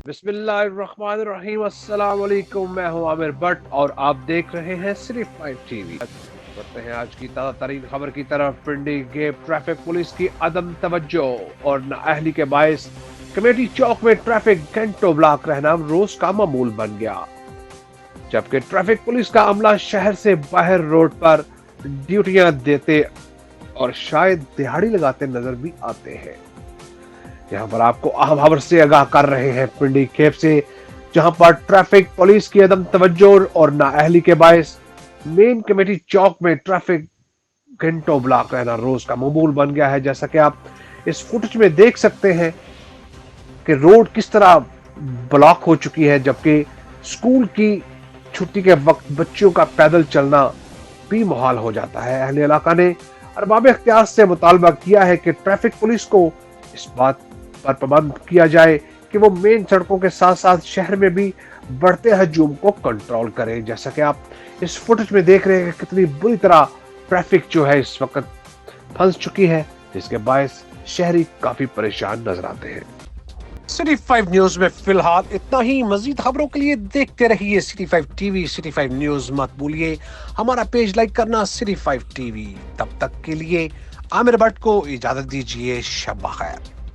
बिस्मिल्लाहिर्रहमानिर्रहीम। अस्सलाम वालेकुम। मैं हूं आमिर भट्ट और आप देख रहे हैं सिर्फ 5 टीवी। करते हैं आज की ताज़ा तरीन खबर की तरफ। पिंडी गेप ट्रैफिक पुलिस की अदम तवज्जो और नाअहली के बायस कमेटी चौक में ट्रैफिक घंटों ब्लॉक रहना रोज का मामूल बन गया, जबकि ट्रैफिक पुलिस का अमला शहर से बाहर रोड पर ड्यूटियां देते और शायद दिहाड़ी लगाते नजर भी आते हैं। यहाँ पर आपको अहम खबर से आगाह कर रहे हैं पिंडी गेप से, जहां पर ट्रैफिक पुलिस की अदम तवज्जो और नाअहली के बायस मेन कमेटी चौक में ट्रैफिक घंटों ब्लॉक रहना रोज का मामूल बन गया है। जैसा कि आप इस फुटेज में देख सकते हैं कि रोड किस तरह ब्लॉक हो चुकी है, जबकि स्कूल की छुट्टी के वक्त बच्चों का पैदल चलना भी मुहाल हो जाता है। अहले इलाका ने अरबाब इख्तियार से मुतालबा किया है कि ट्रैफिक पुलिस को इस बात पर पाबंद किया जाए कि वो मेन सड़कों के साथ साथ शहर में भी बढ़ते हजूम को कंट्रोल करे। जैसा कि आप इस फुटेज में देख रहे हैं कि कितनी बुरी तरह ट्रैफिक जो है इस वक्त फंस चुकी है, जिसके बायस शहरी काफी परेशान नजर आते हैं। सिटी 5 न्यूज में फिलहाल इतना ही। मजीद खबरों के लिए देखते रहिए सिटी 5 टीवी। सिटी 5 न्यूज मत भूलिए हमारा पेज लाइक करना, सिटी 5 टीवी। तब तक के लिए आमिर भट्ट को इजाजत दीजिए। शब बखैर।